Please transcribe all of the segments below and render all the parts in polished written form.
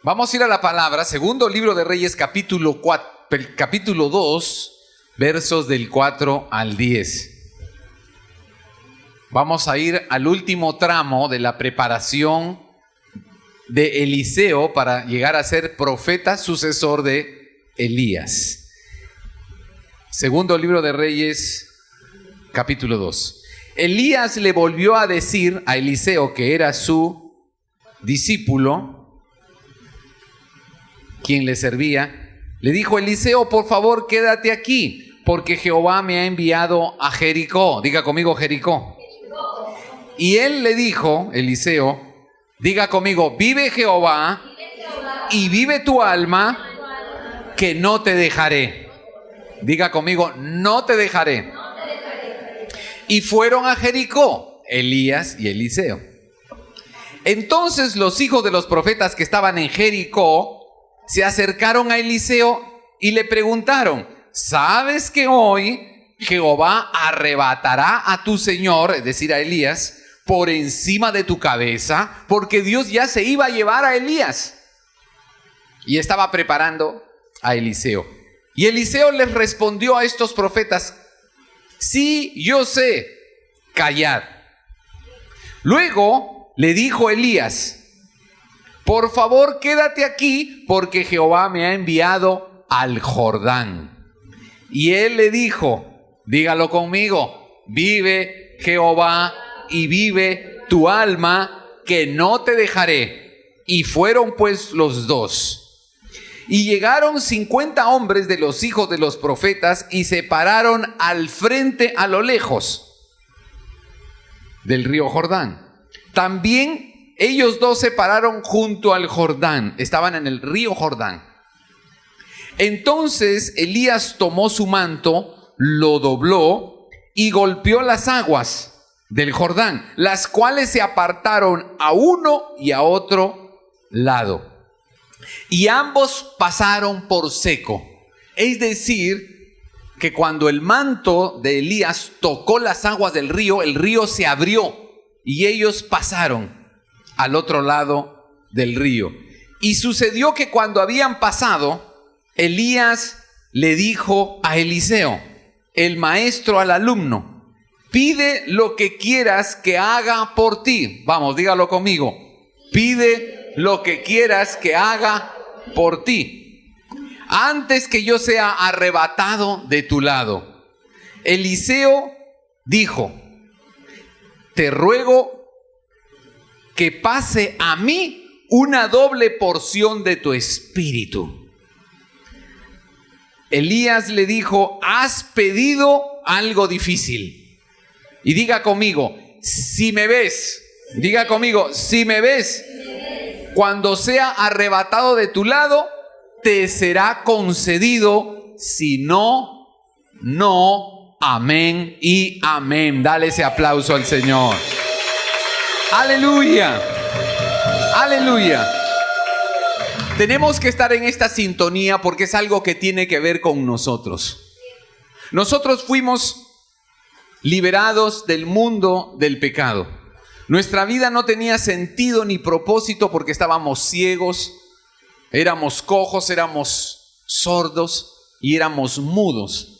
Vamos a ir a la palabra, segundo libro de Reyes, capítulo 2, versos del 4 al 10. Vamos a ir al último tramo de la preparación de Eliseo para llegar a ser profeta sucesor de Elías. Segundo libro de Reyes, capítulo 2. Elías le volvió a decir a Eliseo, que era su discípulo, quien le servía, le dijo: Eliseo, por favor, quédate aquí, porque Jehová me ha enviado a Jericó. Diga conmigo, Jericó. Y él le dijo, Eliseo, diga conmigo: vive Jehová y vive tu alma, que no te dejaré. Diga conmigo: no te dejaré. Y fueron a Jericó, Elías y Eliseo. Entonces los hijos de los profetas que estaban en Jericó se acercaron a Eliseo y le preguntaron: ¿sabes que hoy Jehová arrebatará a tu señor, es decir, a Elías, por encima de tu cabeza? Porque Dios ya se iba a llevar a Elías y estaba preparando a Eliseo. Y Eliseo les respondió a estos profetas: sí, yo sé, callad. Luego le dijo Elías: por favor, quédate aquí, porque Jehová me ha enviado al Jordán. Y él le dijo, dígalo conmigo: vive Jehová y vive tu alma, que no te dejaré. Y fueron pues los dos. Y llegaron 50 hombres de los hijos de los profetas y se pararon al frente a lo lejos del río Jordán. También ellos dos se pararon junto al Jordán, estaban en el río Jordán. Entonces Elías tomó su manto, lo dobló y golpeó las aguas del Jordán, las cuales se apartaron a uno y a otro lado. Y ambos pasaron por seco. Es decir, que cuando el manto de Elías tocó las aguas del río, el río se abrió y ellos pasaron al otro lado del río. Y sucedió que cuando habían pasado, Elías le dijo a Eliseo, el maestro al alumno: pide lo que quieras que haga por ti. Vamos, dígalo conmigo: pide lo que quieras que haga por ti, antes que yo sea arrebatado de tu lado. Eliseo dijo: te ruego que pase a mí una doble porción de tu espíritu. Elías le dijo: has pedido algo difícil. Y diga conmigo: si me ves. Diga conmigo: si me ves. Cuando sea arrebatado de tu lado, te será concedido. Si no, no. Amén y amén. Dale ese aplauso al Señor. Aleluya, aleluya. Tenemos que estar en esta sintonía porque es algo que tiene que ver con nosotros. Nosotros fuimos liberados del mundo del pecado. Nuestra vida no tenía sentido ni propósito porque estábamos ciegos, éramos cojos, éramos sordos y éramos mudos.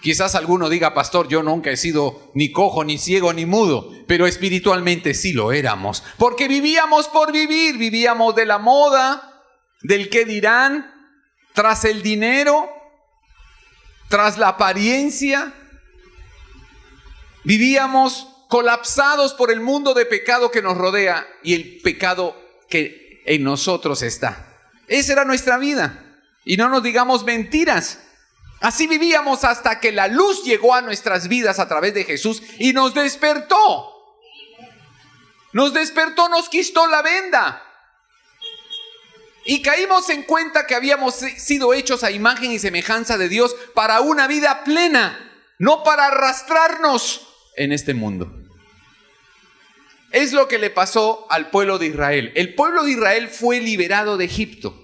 Quizás alguno diga: pastor, yo nunca he sido ni cojo, ni ciego, ni mudo. Pero espiritualmente sí lo éramos. Porque vivíamos por vivir, vivíamos de la moda, del qué dirán, tras el dinero, tras la apariencia. Vivíamos colapsados por el mundo de pecado que nos rodea y el pecado que en nosotros está. Esa era nuestra vida. Y no nos digamos mentiras. Así vivíamos hasta que la luz llegó a nuestras vidas a través de Jesús y nos despertó. Nos despertó, nos quitó la venda. Y caímos en cuenta que habíamos sido hechos a imagen y semejanza de Dios para una vida plena, no para arrastrarnos en este mundo. Es lo que le pasó al pueblo de Israel. El pueblo de Israel fue liberado de Egipto.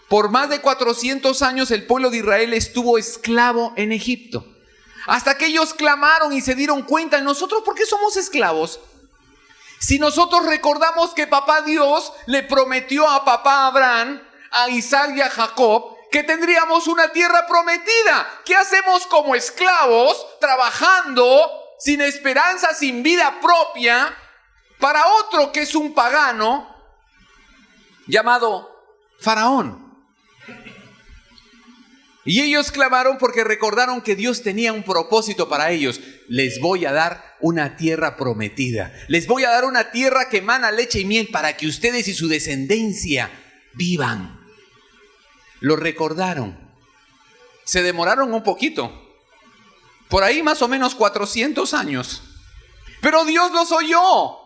Por más de 400 años el pueblo de Israel estuvo esclavo en Egipto. Hasta que ellos clamaron y se dieron cuenta: ¿nosotros por qué somos esclavos? Si nosotros recordamos que papá Dios le prometió a papá Abraham, a Isaac y a Jacob, que tendríamos una tierra prometida. ¿Qué hacemos como esclavos, trabajando, sin esperanza, sin vida propia, para otro que es un pagano llamado Faraón? Y ellos clamaron porque recordaron que Dios tenía un propósito para ellos. Les voy a dar una tierra prometida. Les voy a dar una tierra que emana leche y miel para que ustedes y su descendencia vivan. Lo recordaron. Se demoraron un poquito. Por ahí más o menos 400 años. Pero Dios los oyó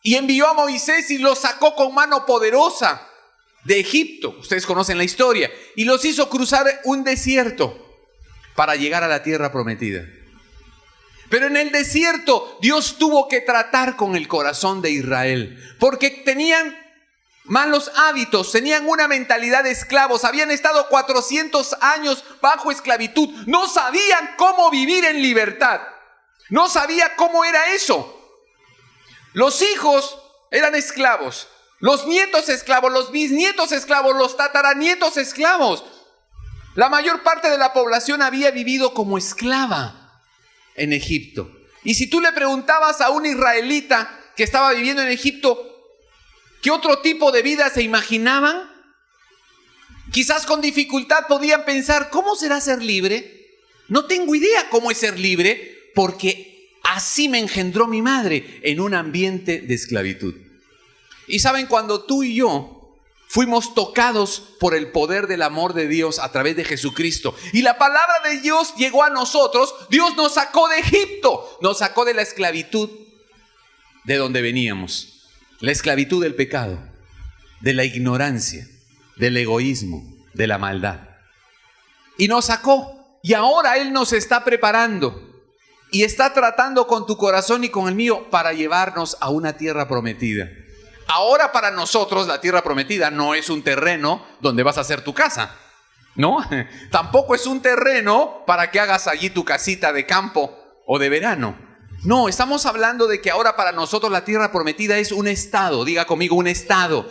y envió a Moisés y los sacó con mano poderosa de Egipto. Ustedes conocen la historia. Y los hizo cruzar un desierto para llegar a la tierra prometida. Pero en el desierto Dios tuvo que tratar con el corazón de Israel, porque tenían malos hábitos, tenían una mentalidad de esclavos, habían estado 400 años bajo esclavitud, no sabían cómo vivir en libertad, no sabían cómo era eso. Los hijos eran esclavos, los nietos esclavos, los bisnietos esclavos, los tataranietos esclavos. La mayor parte de la población había vivido como esclava en Egipto. Y si tú le preguntabas a un israelita que estaba viviendo en Egipto, ¿qué otro tipo de vida se imaginaban? Quizás con dificultad podían pensar, ¿cómo será ser libre? No tengo idea cómo es ser libre, porque así me engendró mi madre, en un ambiente de esclavitud. Y saben, cuando tú y yo fuimos tocados por el poder del amor de Dios a través de Jesucristo, y la palabra de Dios llegó a nosotros, Dios nos sacó de Egipto, nos sacó de la esclavitud de donde veníamos, la esclavitud del pecado, de la ignorancia, del egoísmo, de la maldad. Y nos sacó, y ahora Él nos está preparando y está tratando con tu corazón y con el mío para llevarnos a una tierra prometida. Ahora para nosotros la tierra prometida no es un terreno donde vas a hacer tu casa, ¿no? Tampoco es un terreno para que hagas allí tu casita de campo o de verano. No, estamos hablando de que ahora para nosotros la tierra prometida es un estado, diga conmigo, un estado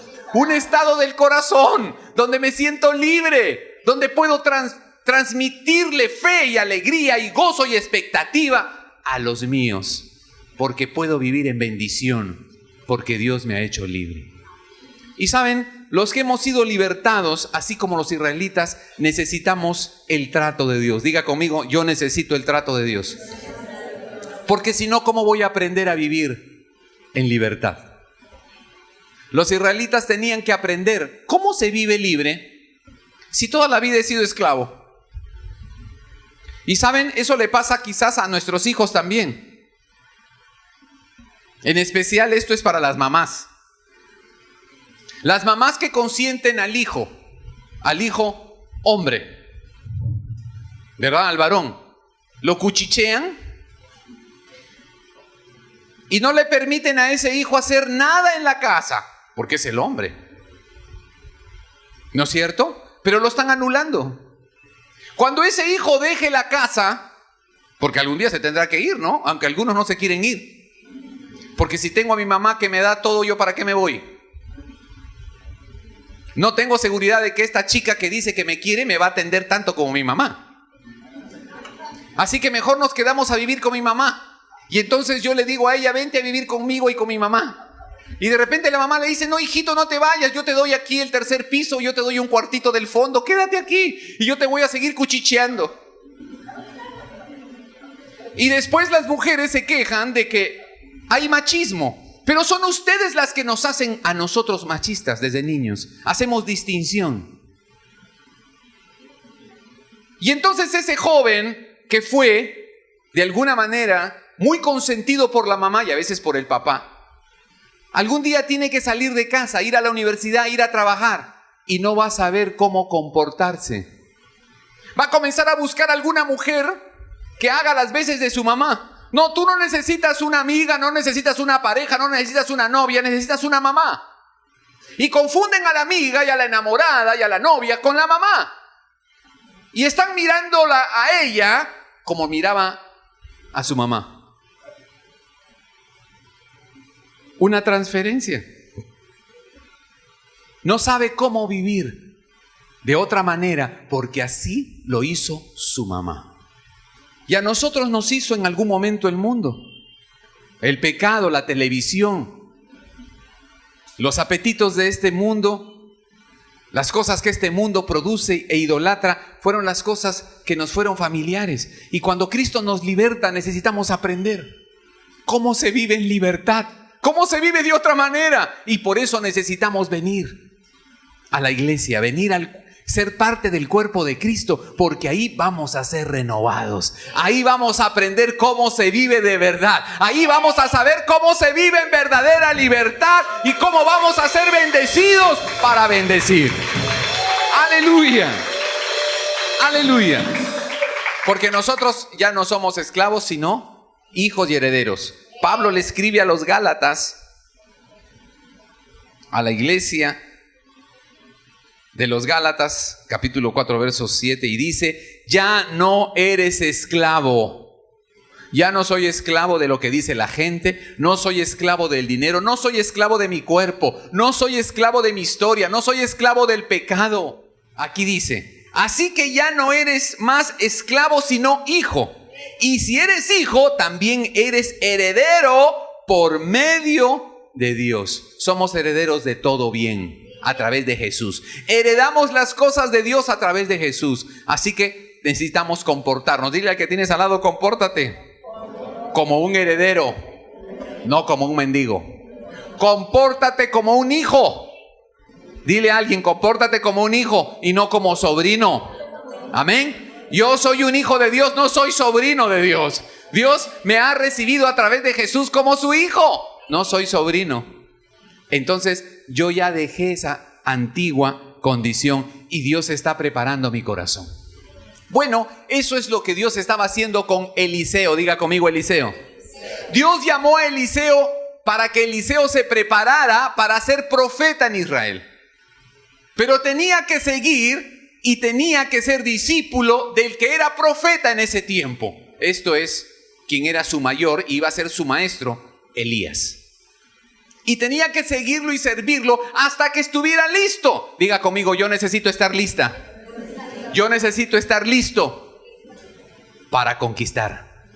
del corazón, donde me siento libre, donde puedo transmitirle fe y alegría y gozo y expectativa a los míos, porque puedo vivir en bendición, porque Dios me ha hecho libre. Y saben, los que hemos sido libertados, así como los israelitas, necesitamos el trato de Dios. Diga conmigo, yo necesito el trato de Dios. Porque si no, ¿cómo voy a aprender a vivir en libertad? Los israelitas tenían que aprender cómo se vive libre si toda la vida he sido esclavo. Y saben, eso le pasa quizás a nuestros hijos también. En especial esto es para las mamás. Las mamás que consienten al hijo hombre, ¿verdad? Al varón, lo cuchichean y no le permiten a ese hijo hacer nada en la casa, porque es el hombre. ¿No es cierto? Pero lo están anulando. Cuando ese hijo deje la casa, porque algún día se tendrá que ir, ¿no? Aunque algunos no se quieren ir. Porque si tengo a mi mamá que me da todo, ¿yo para qué me voy? No tengo seguridad de que esta chica que dice que me quiere me va a atender tanto como mi mamá. Así que mejor nos quedamos a vivir con mi mamá. Y entonces yo le digo a ella, vente a vivir conmigo y con mi mamá. Y de repente la mamá le dice, no, hijito, no te vayas, yo te doy aquí el tercer piso, yo te doy un cuartito del fondo, quédate aquí y yo te voy a seguir cuchicheando. Y después las mujeres se quejan de que hay machismo, pero son ustedes las que nos hacen a nosotros machistas desde niños. Hacemos distinción. Y entonces ese joven que fue, de alguna manera, muy consentido por la mamá y a veces por el papá, algún día tiene que salir de casa, ir a la universidad, ir a trabajar y no va a saber cómo comportarse. Va a comenzar a buscar alguna mujer que haga las veces de su mamá. No, tú no necesitas una amiga, no necesitas una pareja, no necesitas una novia, necesitas una mamá. Y confunden a la amiga y a la enamorada y a la novia con la mamá. Y están mirándola a ella como miraba a su mamá. una transferencia. No sabe cómo vivir de otra manera porque así lo hizo su mamá. Y a nosotros nos hizo en algún momento el mundo. El pecado, la televisión, los apetitos de este mundo, las cosas que este mundo produce e idolatra, fueron las cosas que nos fueron familiares. Y cuando Cristo nos liberta, necesitamos aprender cómo se vive en libertad, cómo se vive de otra manera. Y por eso necesitamos venir a la iglesia, venir al ser parte del cuerpo de Cristo, porque ahí vamos a ser renovados. Ahí vamos a aprender cómo se vive de verdad. Ahí vamos a saber cómo se vive en verdadera libertad y cómo vamos a ser bendecidos para bendecir. Aleluya. Aleluya. Porque nosotros ya no somos esclavos, sino hijos y herederos. Pablo le escribe a los Gálatas, a la iglesia de los Gálatas, capítulo 4, verso 7, y dice: ya no eres esclavo. Ya no soy esclavo de lo que dice la gente, no soy esclavo del dinero, no soy esclavo de mi cuerpo, no soy esclavo de mi historia, no soy esclavo del pecado. Aquí dice: así que ya no eres más esclavo, sino hijo. Y si eres hijo, también eres heredero por medio de Dios. Somos herederos de todo bien a través de Jesús. Heredamos las cosas de Dios a través de Jesús. Así que necesitamos comportarnos. Dile al que tienes al lado: compórtate como un heredero, no como un mendigo. Compórtate como un hijo. Dile a alguien: compórtate como un hijo y no como sobrino. Amén. Yo soy un hijo de Dios, no soy sobrino de Dios. Dios me ha recibido a través de Jesús como su hijo, no soy sobrino. Entonces yo ya dejé esa antigua condición y Dios está preparando mi corazón. Bueno, eso es lo que Dios estaba haciendo con Eliseo. Diga conmigo: Eliseo. Dios llamó a Eliseo para que Eliseo se preparara para ser profeta en Israel. Pero tenía que seguir y tenía que ser discípulo del que era profeta en ese tiempo. Esto es, quien era su mayor y iba a ser su maestro, Elías. Y tenía que seguirlo y servirlo hasta que estuviera listo. Diga conmigo: yo necesito estar lista. Yo necesito estar listo para conquistar.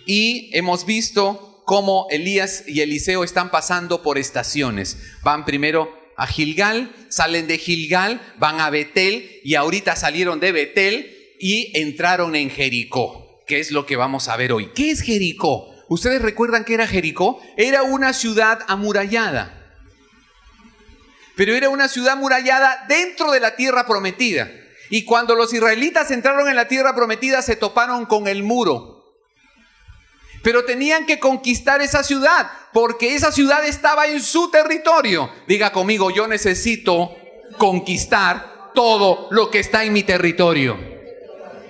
Y hemos visto cómo Elías y Eliseo están pasando por estaciones. Van primero a Gilgal, salen de Gilgal, van a Betel y ahorita salieron de Betel y entraron en Jericó, que es lo que vamos a ver hoy. ¿Qué es Jericó? ¿Ustedes recuerdan qué era Jericó? Era una ciudad amurallada. Pero era una ciudad amurallada dentro de la tierra prometida. Y cuando los israelitas entraron en la tierra prometida, se toparon con el muro. Pero tenían que conquistar esa ciudad, porque esa ciudad estaba en su territorio. Diga conmigo: yo necesito conquistar todo lo que está en mi territorio,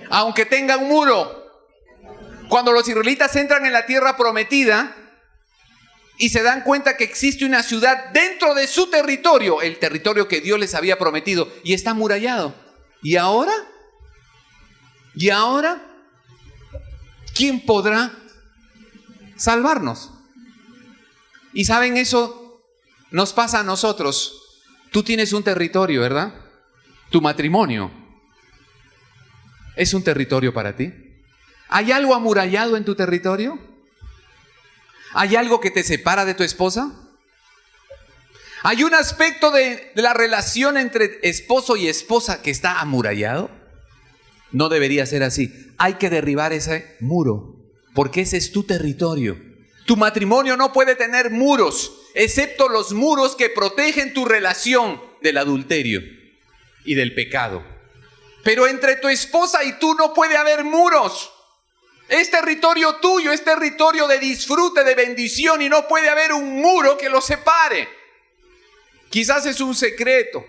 aunque tenga un muro. Cuando los israelitas entran en la tierra prometida y se dan cuenta que existe una ciudad dentro de su territorio, el territorio que Dios les había prometido, y está amurallado. ¿Y ahora? ¿Y ahora? ¿Quién podrá salvarnos? Y saben, eso nos pasa a nosotros. Tú tienes un territorio, ¿verdad? Tu matrimonio es un territorio para ti. ¿Hay algo amurallado en tu territorio? ¿Hay algo que te separa de tu esposa? ¿Hay un aspecto de la relación entre esposo y esposa que está amurallado? No debería ser así. Hay que derribar ese muro, porque ese es tu territorio. Tu matrimonio no puede tener muros, excepto los muros que protegen tu relación del adulterio y del pecado. Pero entre tu esposa y tú no puede haber muros. Es territorio tuyo, es territorio de disfrute, de bendición, y no puede haber un muro que lo separe. Quizás es un secreto,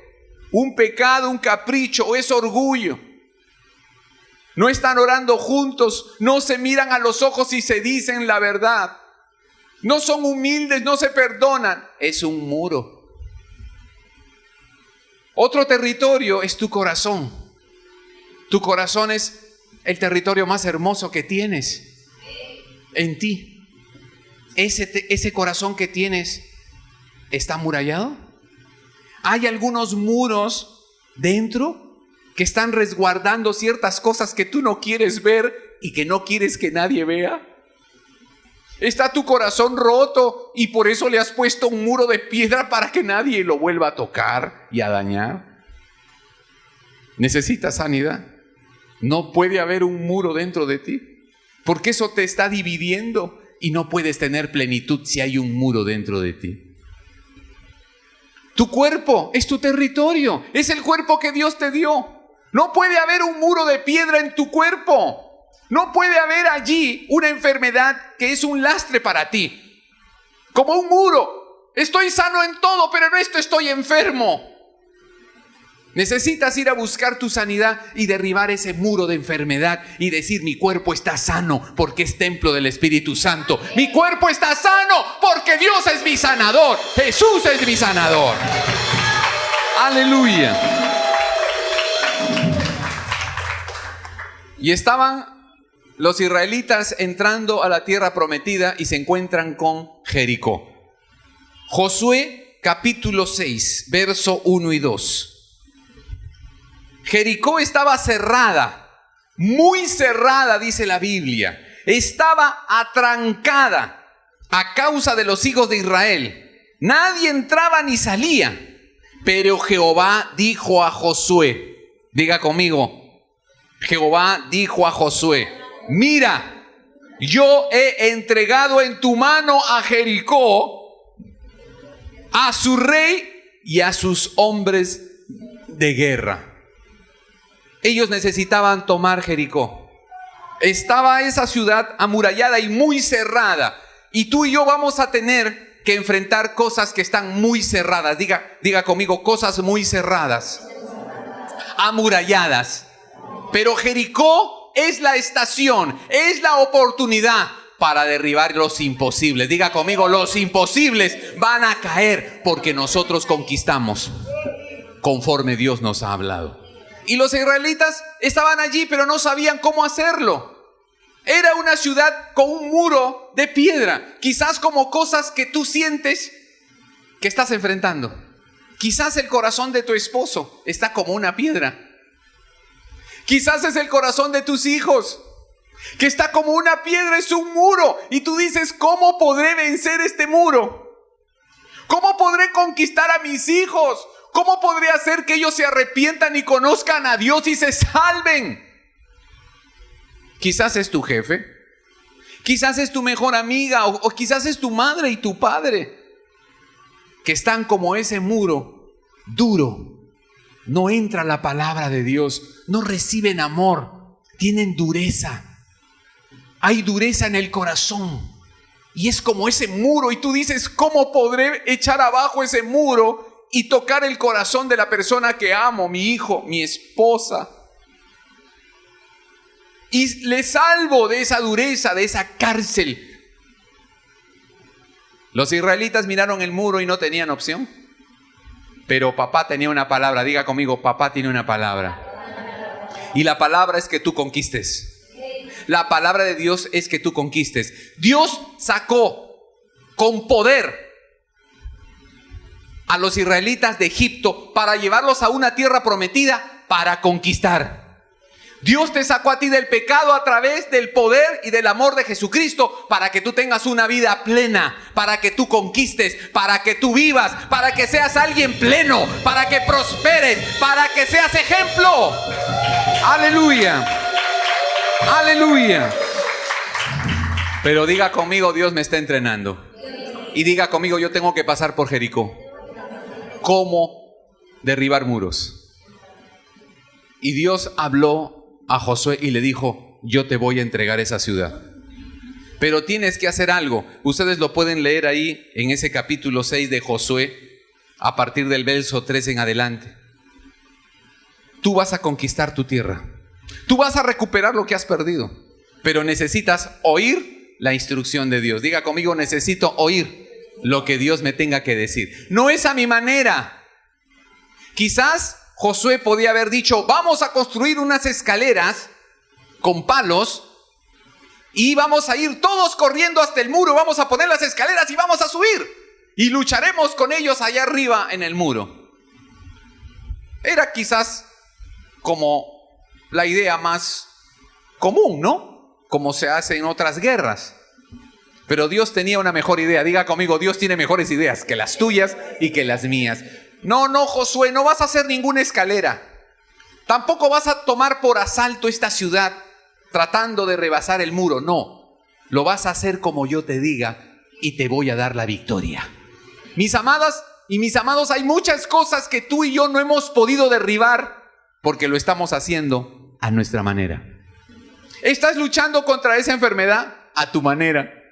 un pecado, un capricho, o es orgullo. No están orando juntos, no se miran a los ojos y se dicen la verdad. No son humildes, no se perdonan. Es un muro. Otro territorio es tu corazón. Tu corazón es el territorio más hermoso que tienes en ti. ese corazón que tienes está amurallado? ¿Hay algunos muros dentro que están resguardando ciertas cosas que tú no quieres ver y que no quieres que nadie vea? ¿Está tu corazón roto y por eso le has puesto un muro de piedra para que nadie lo vuelva a tocar y a dañar? ¿Necesitas sanidad? No puede haber un muro dentro de ti, porque eso te está dividiendo y no puedes tener plenitud si hay un muro dentro de ti. Tu cuerpo es tu territorio, es el cuerpo que Dios te dio. No puede haber un muro de piedra en tu cuerpo. No puede haber allí una enfermedad que es un lastre para ti. Como un muro. Estoy sano en todo, pero en esto estoy enfermo. Necesitas ir a buscar tu sanidad y derribar ese muro de enfermedad y decir: mi cuerpo está sano porque es templo del Espíritu Santo. Mi cuerpo está sano porque Dios es mi sanador. Jesús es mi sanador. Aleluya. Y estaban los israelitas entrando a la tierra prometida y se encuentran con Jericó. Josué capítulo 6, verso 1 y 2. Jericó estaba cerrada, muy cerrada, dice la Biblia. Estaba atrancada a causa de los hijos de Israel. Nadie entraba ni salía. Pero Jehová dijo a Josué, diga conmigo, Jehová dijo a Josué: mira, yo he entregado en tu mano a Jericó, a su rey y a sus hombres de guerra. Ellos necesitaban tomar Jericó. Estaba esa ciudad amurallada y muy cerrada. Y tú y yo vamos a tener que enfrentar cosas que están muy cerradas. Diga conmigo, cosas muy cerradas, amuralladas. Pero Jericó es la estación, es la oportunidad para derribar los imposibles. Diga conmigo, los imposibles van a caer porque nosotros conquistamos conforme Dios nos ha hablado. Y los israelitas estaban allí, pero no sabían cómo hacerlo. Era una ciudad con un muro de piedra, quizás como cosas que tú sientes que estás enfrentando. Quizás el corazón de tu esposo está como una piedra. Quizás es el corazón de tus hijos, que está como una piedra, es un muro. Y tú dices: ¿cómo podré vencer este muro? ¿Cómo podré conquistar a mis hijos? ¿Cómo podré hacer que ellos se arrepientan y conozcan a Dios y se salven? Quizás es tu jefe, quizás es tu mejor amiga, o quizás es tu madre y tu padre, que están como ese muro duro. No entra la palabra de Dios, no reciben amor, tienen dureza. Hay dureza en el corazón y es como ese muro, y tú dices: ¿cómo podré echar abajo ese muro y tocar el corazón de la persona que amo, mi hijo, mi esposa? Y le salvo de esa dureza, de esa cárcel. Los israelitas miraron el muro y no tenían opción. Pero papá tenía una palabra. Diga conmigo, papá tiene una palabra. Y la palabra es que tú conquistes. La palabra de Dios es que tú conquistes. Dios sacó con poder a los israelitas de Egipto para llevarlos a una tierra prometida para conquistar. Dios te sacó a ti del pecado a través del poder y del amor de Jesucristo para que tú tengas una vida plena, para que tú conquistes, para que tú vivas, para que seas alguien pleno, para que prosperes, para que seas ejemplo. Aleluya. Aleluya. Pero diga conmigo: Dios me está entrenando. Y diga conmigo: yo tengo que pasar por Jericó. ¿Cómo derribar muros? Y Dios habló a Josué y le dijo: yo te voy a entregar esa ciudad, pero tienes que hacer algo. Ustedes lo pueden leer ahí en ese capítulo 6 de Josué, a partir del verso 3 en adelante. Tú vas a conquistar tu tierra, tú vas a recuperar lo que has perdido, pero necesitas oír la instrucción de Dios. Diga conmigo: necesito oír lo que Dios me tenga que decir. No es a mi manera. Quizás Josué podía haber dicho: vamos a construir unas escaleras con palos Y vamos a ir todos corriendo hasta el muro, vamos a poner las escaleras y vamos a subir. Y lucharemos con ellos allá arriba en el muro. Era quizás como la idea más común, ¿no? Como se hace en otras guerras. Pero Dios tenía una mejor idea. Diga conmigo, Dios tiene mejores ideas que las tuyas y que las mías. No, Josué, no vas a hacer ninguna escalera. Tampoco vas a tomar por asalto esta ciudad tratando de rebasar el muro. No, lo vas a hacer como yo te diga y te voy a dar la victoria. Mis amadas y mis amados, hay muchas cosas que tú y yo no hemos podido derribar porque lo estamos haciendo a nuestra manera. ¿Estás luchando contra esa enfermedad? A tu manera.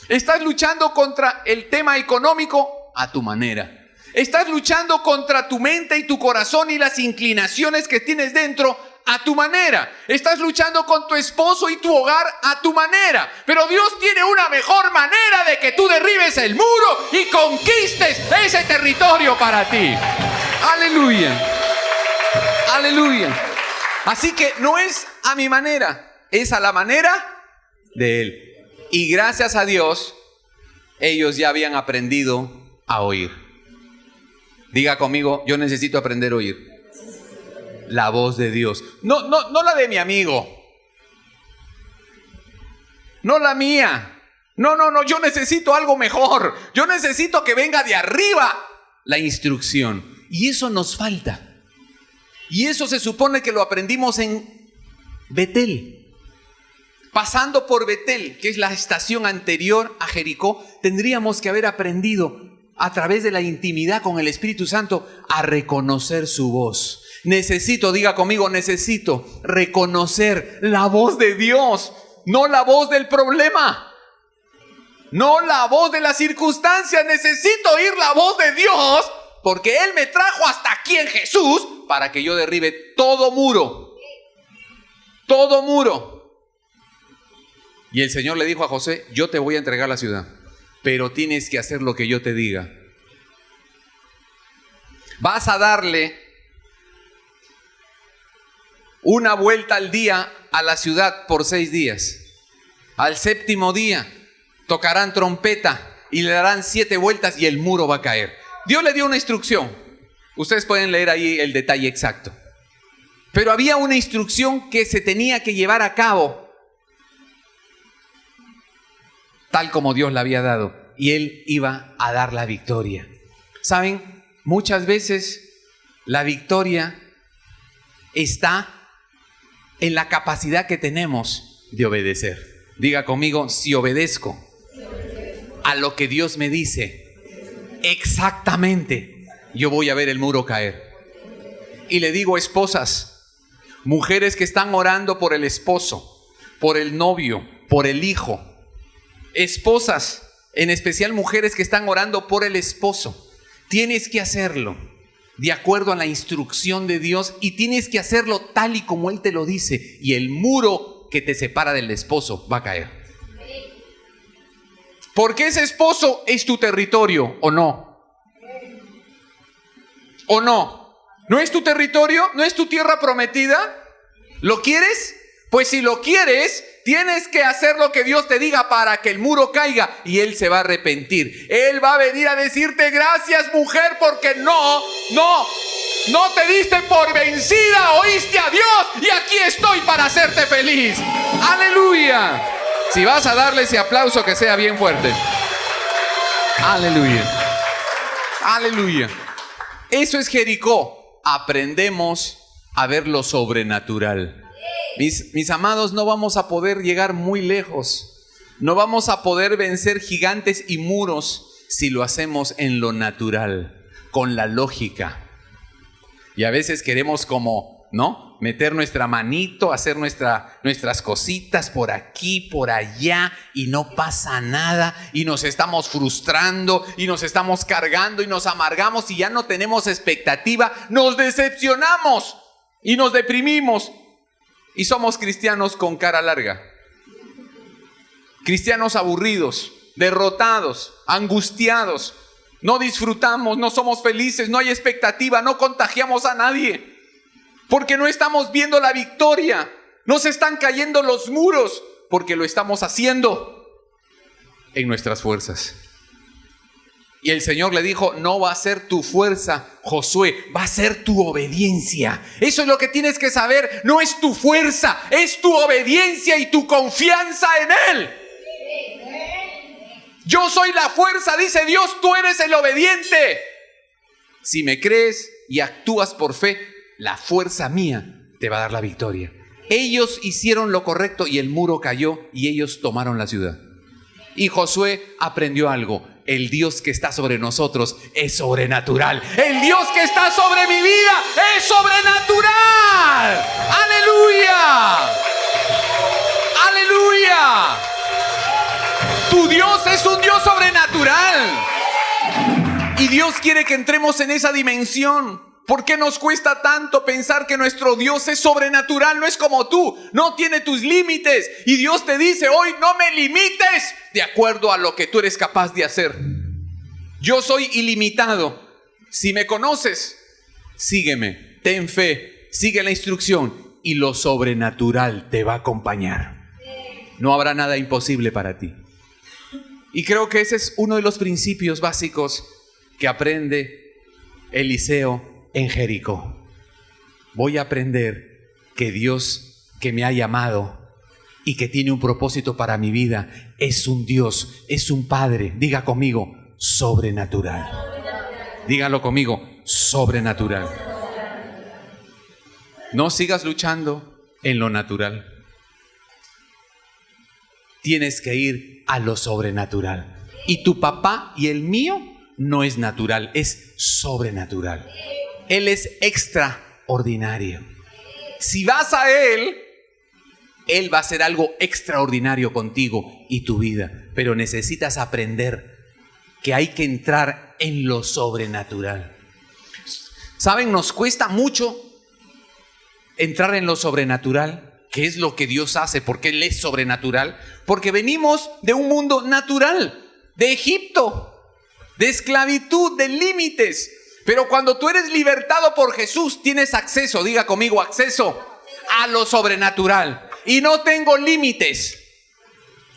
¿Estás luchando contra el tema económico? A tu manera. ¿Estás luchando contra tu mente y tu corazón y las inclinaciones que tienes dentro? A tu manera. ¿Estás luchando con tu esposo y tu hogar? A tu manera. Pero Dios tiene una mejor manera de que tú derribes el muro y conquistes ese territorio para ti. Aleluya. Aleluya. Así que no es a mi manera, es a la manera de Él. Y gracias a Dios, ellos ya habían aprendido a oír. Diga conmigo, yo necesito aprender a oír la voz de Dios. No la de mi amigo. No la mía. No, yo necesito algo mejor. Yo necesito que venga de arriba la instrucción. Y eso nos falta. Y eso se supone que lo aprendimos en Betel. Pasando por Betel, que es la estación anterior a Jericó, tendríamos que haber aprendido a través de la intimidad con el Espíritu Santo a reconocer su voz. Necesito, diga conmigo, necesito reconocer la voz de Dios, no la voz del problema, no la voz de las circunstancias. Necesito oír la voz de Dios porque Él me trajo hasta aquí en Jesús para que yo derribe todo muro. Todo muro. Y el Señor le dijo a José, yo te voy a entregar la ciudad, pero tienes que hacer lo que yo te diga. Vas a darle una vuelta al día a la ciudad por 6 días. Al 7º día tocarán trompeta y le darán 7 vueltas y el muro va a caer. Dios le dio una instrucción. Ustedes pueden leer ahí el detalle exacto. Pero había una instrucción que se tenía que llevar a cabo tal como Dios la había dado, y Él iba a dar la victoria. ¿Saben? Muchas veces la victoria está en la capacidad que tenemos de obedecer. Diga conmigo, si obedezco a lo que Dios me dice, exactamente, yo voy a ver el muro caer. Y le digo, esposas, mujeres que están orando por el esposo, por el novio, por el hijo, esposas, en especial mujeres que están orando por el esposo, tienes que hacerlo de acuerdo a la instrucción de Dios y tienes que hacerlo tal y como Él te lo dice, y el muro que te separa del esposo va a caer. Porque ese esposo es tu territorio, ¿o no? ¿O no? ¿No es tu territorio? ¿No es tu tierra prometida? ¿Lo quieres? Pues si lo quieres, tienes que hacer lo que Dios te diga para que el muro caiga y Él se va a arrepentir. Él va a venir a decirte, gracias mujer, porque no te diste por vencida, oíste a Dios y aquí estoy para hacerte feliz. ¡Aleluya! Si vas a darle ese aplauso, que sea bien fuerte. ¡Aleluya! ¡Aleluya! Eso es Jericó. Aprendemos a ver lo sobrenatural. Mis amados, no vamos a poder llegar muy lejos. No vamos a poder vencer gigantes y muros si lo hacemos en lo natural, con la lógica. Y a veces queremos como, ¿no? Meter nuestra manito, hacer nuestras cositas por aquí, por allá, y no pasa nada, y nos estamos frustrando, y nos estamos cargando, y nos amargamos, y ya no tenemos expectativa, nos decepcionamos, y nos deprimimos, y somos cristianos con cara larga, cristianos aburridos, derrotados, angustiados, no disfrutamos, no somos felices, no hay expectativa, no contagiamos a nadie. Porque no estamos viendo la victoria. Nos están cayendo los muros. porque lo estamos haciendo en nuestras fuerzas. Y el Señor le dijo, no va a ser tu fuerza, Josué, va a ser tu obediencia. Eso es lo que tienes que saber, no es tu fuerza, es tu obediencia y tu confianza en Él. Yo soy la fuerza, dice Dios, tú eres el obediente. Si me crees y actúas por fe, la fuerza mía te va a dar la victoria. Ellos hicieron lo correcto y el muro cayó y ellos tomaron la ciudad. Y Josué aprendió algo. El Dios que está sobre nosotros es sobrenatural. El Dios que está sobre mi vida es sobrenatural. ¡Aleluya! ¡Aleluya! Tu Dios es un Dios sobrenatural. Y Dios quiere que entremos en esa dimensión. ¿Por qué nos cuesta tanto pensar que nuestro Dios es sobrenatural? No es como tú, no tiene tus límites. Y Dios te dice hoy, no me limites de acuerdo a lo que tú eres capaz de hacer. Yo soy ilimitado. Si me conoces, sígueme, ten fe, sigue la instrucción y lo sobrenatural te va a acompañar. No habrá nada imposible para ti. Y creo que ese es uno de los principios básicos que aprende Eliseo en Jericó. Voy a aprender que Dios que me ha llamado y que tiene un propósito para mi vida es un Dios, es un Padre, diga conmigo, sobrenatural. Dígalo conmigo, sobrenatural. No sigas luchando en lo natural. Tienes que ir a lo sobrenatural. Y tu papá y el mío no es natural, es sobrenatural. Él es extraordinario. Si vas a Él, Él va a hacer algo extraordinario contigo y tu vida. Pero necesitas aprender que hay que entrar en lo sobrenatural. ¿Saben? Nos cuesta mucho entrar en lo sobrenatural, que es lo que Dios hace, porque Él es sobrenatural. Porque venimos de un mundo natural, de Egipto, de esclavitud, de límites. Pero cuando tú eres libertado por Jesús, tienes acceso, diga conmigo, acceso a lo sobrenatural. Y no tengo límites.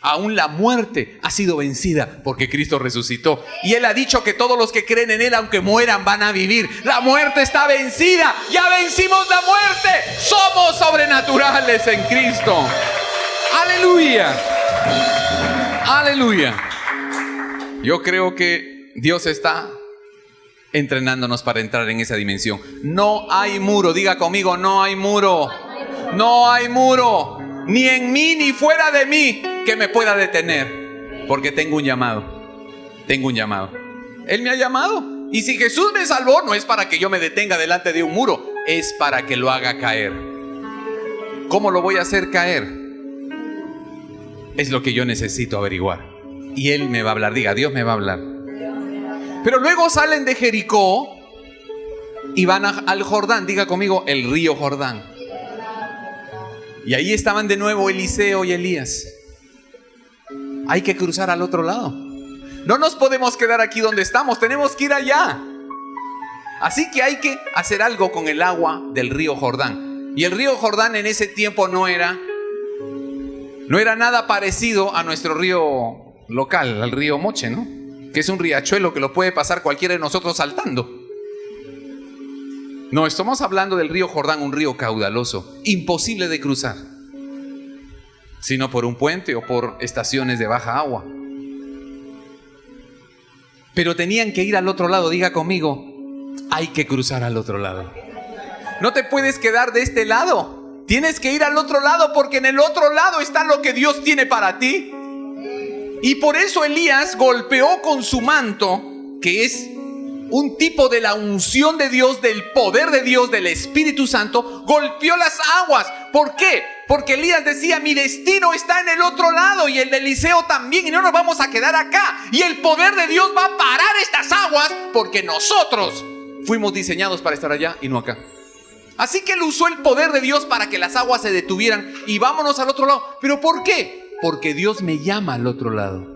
Aún la muerte ha sido vencida porque Cristo resucitó. Y Él ha dicho que todos los que creen en Él, aunque mueran, van a vivir. La muerte está vencida. Ya vencimos la muerte. Somos sobrenaturales en Cristo. Aleluya. Aleluya. Yo creo que Dios está entrenándonos para entrar en esa dimensión. No hay muro, diga conmigo, no hay muro. No hay muro, ni en mí ni fuera de mí, que me pueda detener, porque tengo un llamado. Tengo un llamado. Él me ha llamado. Y si Jesús me salvó, no es para que yo me detenga delante de un muro, es para que lo haga caer. ¿Cómo lo voy a hacer caer? Es lo que yo necesito averiguar. Y Él me va a hablar, diga, Dios me va a hablar. Pero luego salen de Jericó y van al Jordán, diga conmigo, el río Jordán. Y ahí estaban de nuevo Eliseo y Elías. Hay que cruzar al otro lado. No nos podemos quedar aquí donde estamos, tenemos que ir allá. Así que hay que hacer algo con el agua del río Jordán. Y el río Jordán en ese tiempo no era nada parecido a nuestro río local, al río Moche, ¿no? Que es un riachuelo que lo puede pasar cualquiera de nosotros saltando. No, estamos hablando del río Jordán, un río caudaloso, imposible de cruzar, sino por un puente o por estaciones de baja agua. Pero tenían que ir al otro lado, diga conmigo, hay que cruzar al otro lado. No te puedes quedar de este lado, tienes que ir al otro lado, porque en el otro lado está lo que Dios tiene para ti. Y por eso Elías golpeó con su manto, que es un tipo de la unción de Dios, del poder de Dios, del Espíritu Santo, golpeó las aguas. ¿Por qué? Porque Elías decía, mi destino está en el otro lado y el de Eliseo también, y no nos vamos a quedar acá. Y el poder de Dios va a parar estas aguas, porque nosotros fuimos diseñados para estar allá y no acá. Así que él usó el poder de Dios para que las aguas se detuvieran y vámonos al otro lado. ¿Pero por qué? Porque Dios me llama al otro lado.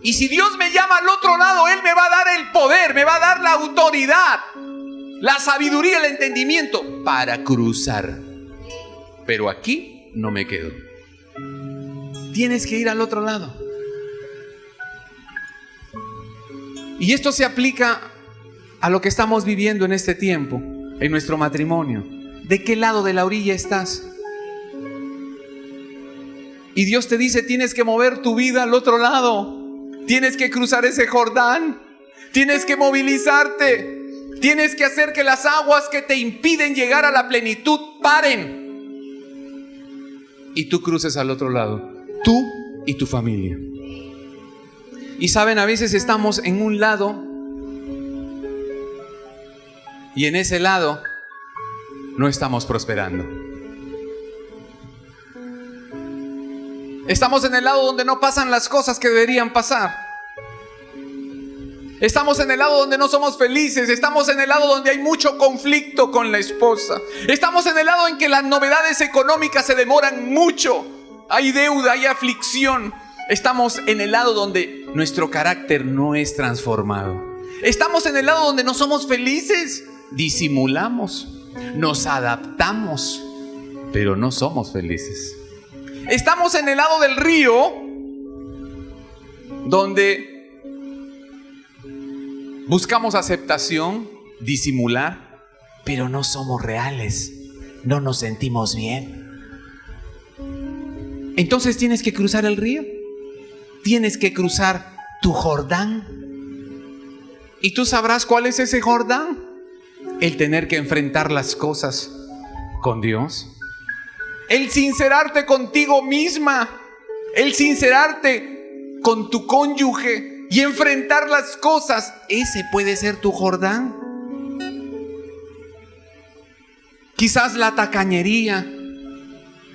Y si Dios me llama al otro lado, Él me va a dar el poder, me va a dar la autoridad, la sabiduría, el entendimiento para cruzar. Pero aquí no me quedo. tienes que ir al otro lado. Y esto se aplica a lo que estamos viviendo en este tiempo, en nuestro matrimonio. ¿De qué lado de la orilla estás? Y Dios te dice, tienes que mover tu vida al otro lado. Tienes que cruzar ese Jordán. Tienes que movilizarte. Tienes que hacer que las aguas que te impiden llegar a la plenitud paren. Y tú cruces al otro lado. Tú y tu familia. Y saben, a veces estamos en un lado y en ese lado no estamos prosperando. Estamos en el lado donde no pasan las cosas que deberían pasar. Estamos en el lado donde no somos felices. Estamos en el lado donde hay mucho conflicto con la esposa. Estamos en el lado en que las novedades económicas se demoran mucho. Hay deuda, hay aflicción. Estamos en el lado donde nuestro carácter no es transformado. Estamos en el lado donde no somos felices. Disimulamos, nos adaptamos, pero no somos felices. Estamos en el lado del río donde buscamos aceptación, disimular, pero no somos reales, no nos sentimos bien. Entonces tienes que cruzar el río. Tienes que cruzar tu Jordán. Y tú sabrás cuál es ese Jordán. El tener que enfrentar las cosas con Dios. El sincerarte contigo misma. El sincerarte con tu cónyuge y enfrentar las cosas. Ese puede ser tu Jordán. Quizás la tacañería,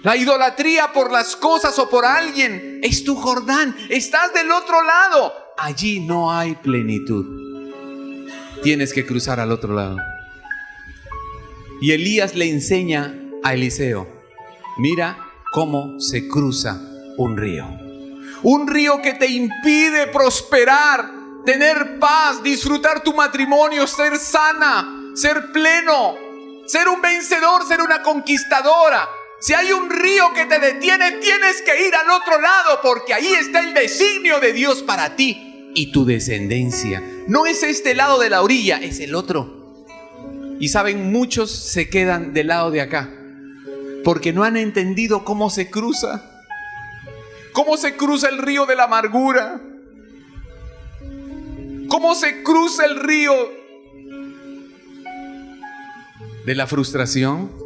la idolatría por las cosas o por alguien es tu Jordán. Estás del otro lado. Allí no hay plenitud. Tienes que cruzar al otro lado. Y Elías le enseña a Eliseo, mira cómo se cruza un río. Un río que te impide prosperar, tener paz, disfrutar tu matrimonio, ser sana, ser pleno, ser un vencedor, ser una conquistadora. Si hay un río que te detiene, tienes que ir al otro lado, porque ahí está el designio de Dios para ti y tu descendencia. No es este lado de la orilla, es el otro. Y saben, muchos se quedan del lado de acá porque no han entendido cómo se cruza. Cómo se cruza el río de la amargura. Cómo se cruza el río de la frustración.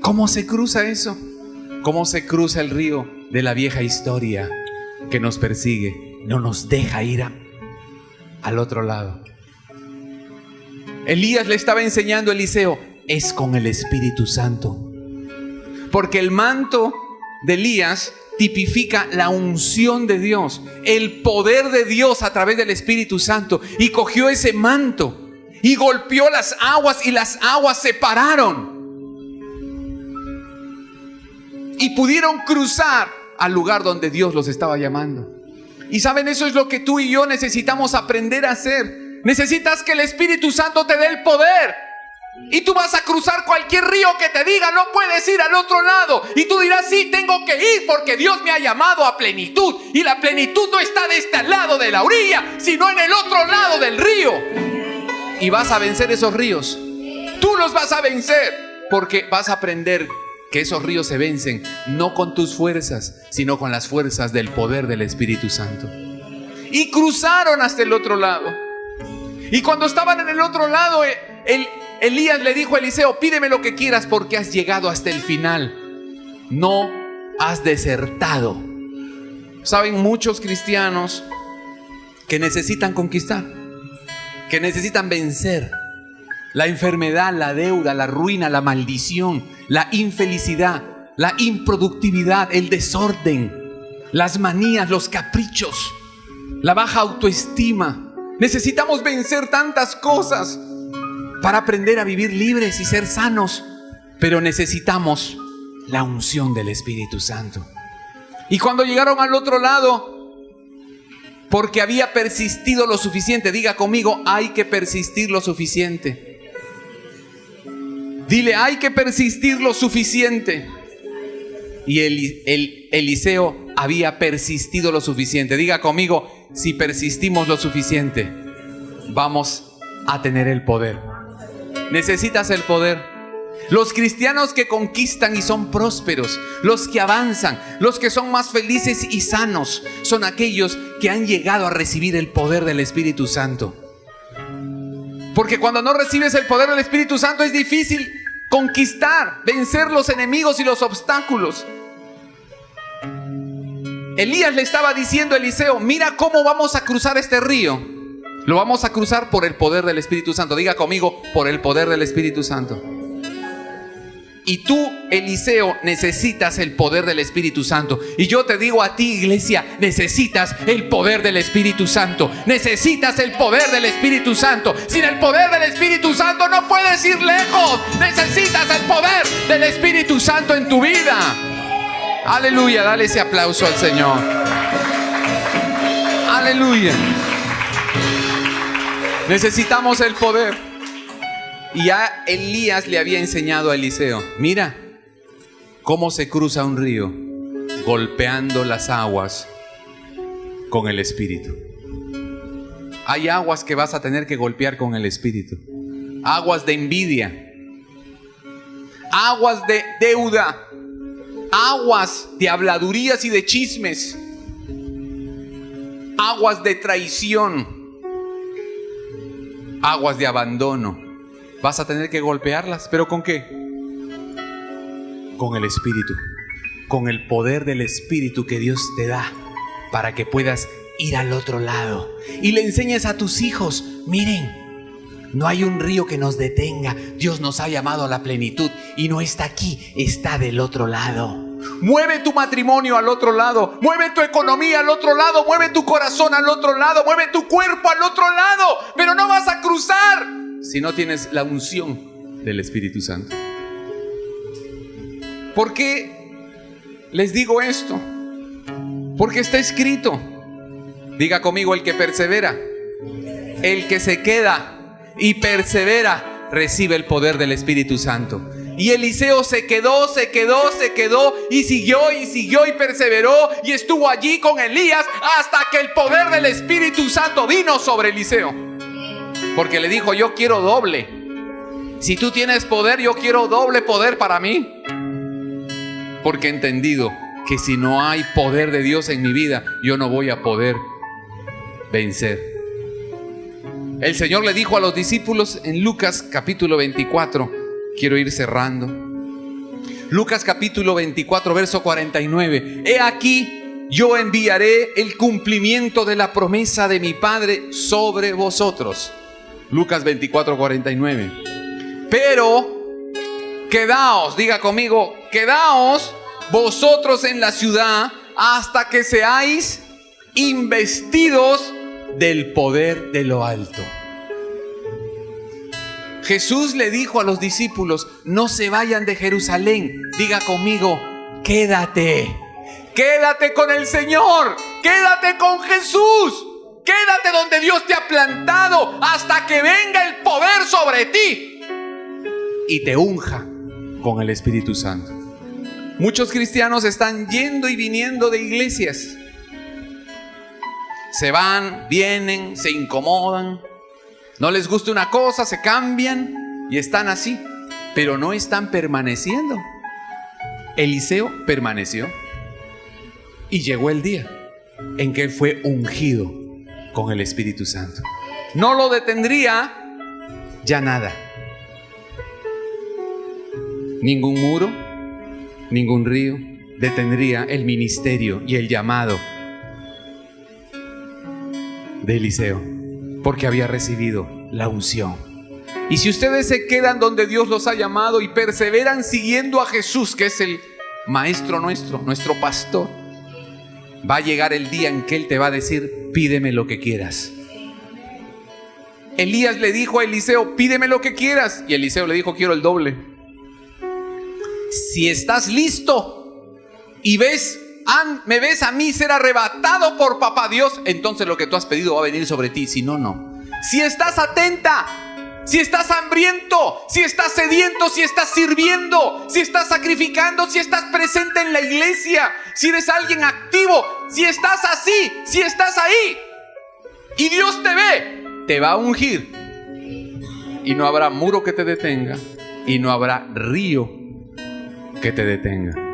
¿Cómo se cruza eso? ¿Cómo se cruza el río de la vieja historia que nos persigue? No nos deja ir al otro lado. Elías le estaba enseñando a Eliseo, es con el Espíritu Santo. Porque el manto de Elías tipifica la unción de Dios, el poder de Dios a través del Espíritu Santo. Y cogió ese manto y golpeó las aguas y las aguas se pararon. Y pudieron cruzar al lugar donde Dios los estaba llamando. Y saben, eso es lo que tú y yo necesitamos aprender a hacer. Necesitas que el Espíritu Santo te dé el poder. Y tú vas a cruzar cualquier río que te diga, no puedes ir al otro lado. Y tú dirás, sí, tengo que ir porque Dios me ha llamado a plenitud. Y la plenitud no está de este lado de la orilla, sino en el otro lado del río. Y vas a vencer esos ríos. Tú los vas a vencer porque vas a aprender que esos ríos se vencen no con tus fuerzas, sino con las fuerzas del poder del Espíritu Santo. Y cruzaron hasta el otro lado. Y cuando estaban en el otro lado, Elías le dijo a Eliseo, pídeme lo que quieras porque has llegado hasta el final. No has desertado. Saben, muchos cristianos que necesitan conquistar, que necesitan vencer la enfermedad, la deuda, la ruina, la maldición, la infelicidad, la improductividad, el desorden, las manías, los caprichos, la baja autoestima. Necesitamos vencer tantas cosas para aprender a vivir libres y ser sanos, pero necesitamos la unción del Espíritu Santo. Y cuando llegaron al otro lado, porque había persistido lo suficiente, diga conmigo, hay que persistir lo suficiente. Dile, hay que persistir lo suficiente. Y Eliseo había persistido lo suficiente. Diga conmigo, si persistimos lo suficiente, vamos a tener el poder. Necesitas el poder. Los cristianos que conquistan y son prósperos, los que avanzan, los que son más felices y sanos, son aquellos que han llegado a recibir el poder del Espíritu Santo. Porque cuando no recibes el poder del Espíritu Santo es difícil conquistar, vencer los enemigos y los obstáculos. Elías le estaba diciendo a Eliseo, mira cómo vamos a cruzar este río. Lo vamos a cruzar por el poder del Espíritu Santo. Diga conmigo, por el poder del Espíritu Santo. Y tú, Eliseo, necesitas el poder del Espíritu Santo. Y yo te digo a ti, iglesia, necesitas el poder del Espíritu Santo. Necesitas el poder del Espíritu Santo. Sin el poder del Espíritu Santo no puedes ir lejos. Necesitas el poder del Espíritu Santo en tu vida. Aleluya, dale ese aplauso al Señor. Aleluya. Necesitamos el poder. Y ya Elías le había enseñado a Eliseo, mira cómo se cruza un río, golpeando las aguas con el Espíritu. Hay aguas que vas a tener que golpear con el Espíritu. Aguas de envidia, aguas de deuda, aguas de habladurías y de chismes, aguas de traición, aguas de abandono. Vas a tener que golpearlas, ¿pero con qué? Con el Espíritu, con el poder del Espíritu que Dios te da para que puedas ir al otro lado. Y le enseñes a tus hijos, miren, no hay un río que nos detenga. Dios nos ha llamado a la plenitud y no está aquí, está del otro lado. Mueve tu matrimonio al otro lado, mueve tu economía al otro lado, mueve tu corazón al otro lado, mueve tu cuerpo al otro lado, pero no vas a cruzar si no tienes la unción del Espíritu Santo. ¿Por qué les digo esto? Porque está escrito. Diga conmigo, el que persevera, el que se queda y persevera, recibe el poder del Espíritu Santo. Y Eliseo se quedó y siguió y perseveró y estuvo allí con Elías hasta que el poder del Espíritu Santo vino sobre Eliseo. Porque le dijo, yo quiero doble. Si tú tienes poder, yo quiero doble poder para mí. Porque he entendido que si no hay poder de Dios en mi vida, yo no voy a poder vencer. El Señor le dijo a los discípulos en Lucas capítulo 24, quiero ir cerrando. Lucas capítulo 24, verso 49. He aquí, yo enviaré el cumplimiento de la promesa de mi Padre sobre vosotros. Lucas 24, 49. Pero quedaos, diga conmigo, quedaos vosotros en la ciudad hasta que seáis investidos del poder de lo alto. Jesús le dijo a los discípulos, no se vayan de Jerusalén. Diga conmigo, quédate. Quédate con el Señor. Quédate con Jesús. Quédate donde Dios te ha plantado hasta que venga el poder sobre ti y te unja con el Espíritu Santo. Muchos cristianos están yendo y viniendo de iglesias. Se van, vienen, se incomodan. No les gusta una cosa, se cambian y están así, pero no están permaneciendo. Eliseo permaneció y llegó el día en que fue ungido con el Espíritu Santo. No lo detendría ya nada. Ningún muro, ningún río detendría el ministerio y el llamado de Eliseo, porque había recibido la unción. Y si ustedes se quedan donde Dios los ha llamado y perseveran siguiendo a Jesús, que es el Maestro nuestro pastor, va a llegar el día en que Él te va a decir, pídeme lo que quieras. Elías le dijo a Eliseo, pídeme lo que quieras. Y Eliseo le dijo, quiero el doble. Si estás listo y me ves a mí ser arrebatado por papá Dios, entonces lo que tú has pedido va a venir sobre ti. Si no, no. Si estás atenta Si estás hambriento, si estás sediento, si estás sirviendo, si estás sacrificando, si estás presente en la iglesia, si eres alguien activo, si estás así, si estás ahí y Dios te ve, te va a ungir y no habrá muro que te detenga y no habrá río que te detenga.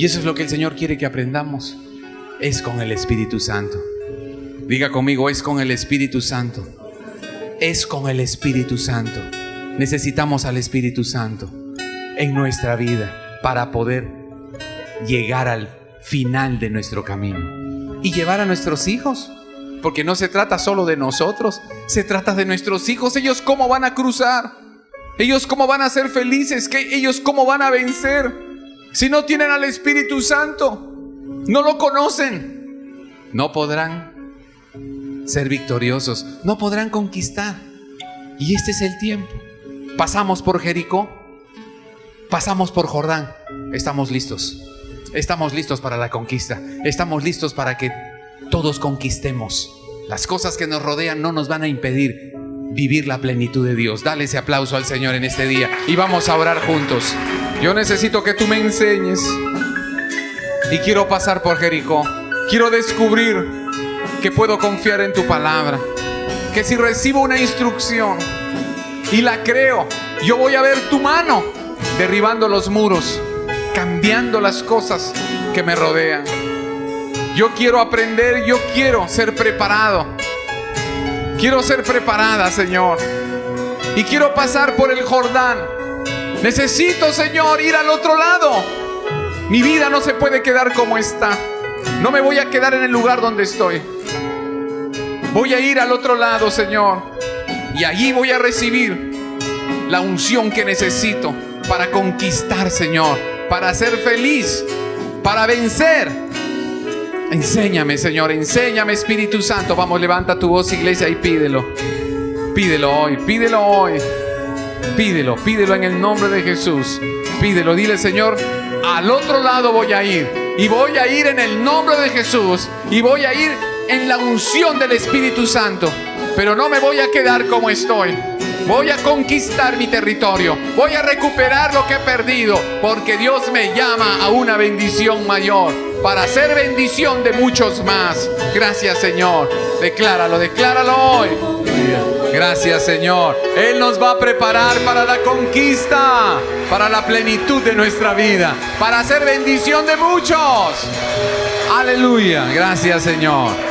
Y eso es lo que el Señor quiere que aprendamos. Es con el Espíritu Santo. Diga conmigo, es con el Espíritu Santo. Es con el Espíritu Santo. Necesitamos al Espíritu Santo en nuestra vida para poder llegar al final de nuestro camino y llevar a nuestros hijos, porque no se trata solo de nosotros, se trata de nuestros hijos. Ellos cómo van a cruzar, ellos cómo van a ser felices, ellos cómo van a vencer si no tienen al Espíritu Santo, no lo conocen, no podrán ser victoriosos, no podrán conquistar. Y este es el tiempo. Pasamos por Jericó, pasamos por Jordán. Estamos listos para la conquista. Estamos listos para que todos conquistemos. Las cosas que nos rodean no nos van a impedir vivir la plenitud de Dios. Dale ese aplauso al Señor en este día y vamos a orar juntos. Yo necesito que tú me enseñes y quiero pasar por Jericó. Quiero descubrir que puedo confiar en tu palabra, que si recibo una instrucción y la creo, yo voy a ver tu mano derribando los muros, cambiando las cosas que me rodean. Yo quiero aprender, yo quiero ser preparado. Quiero ser preparada, Señor, y quiero pasar por el Jordán. Necesito, Señor, ir al otro lado. Mi vida no se puede quedar como está. No me voy a quedar en el lugar donde estoy. Voy a ir al otro lado, Señor, y allí voy a recibir la unción que necesito para conquistar, Señor, para ser feliz, para vencer. Enséñame, Señor, enséñame, Espíritu Santo. Vamos, levanta tu voz, iglesia, y pídelo. Pídelo hoy, pídelo hoy. Pídelo en el nombre de Jesús. Pídelo, dile, Señor, al otro lado voy a ir. Y voy a ir en el nombre de Jesús. Y voy a ir en la unción del Espíritu Santo. Pero no me voy a quedar como estoy. Voy a conquistar mi territorio. Voy a recuperar lo que he perdido. Porque Dios me llama a una bendición mayor, para ser bendición de muchos más. Gracias, Señor. Decláralo hoy. Gracias, Señor. Él nos va a preparar para la conquista, para la plenitud de nuestra vida, para ser bendición de muchos. Aleluya. Gracias, Señor.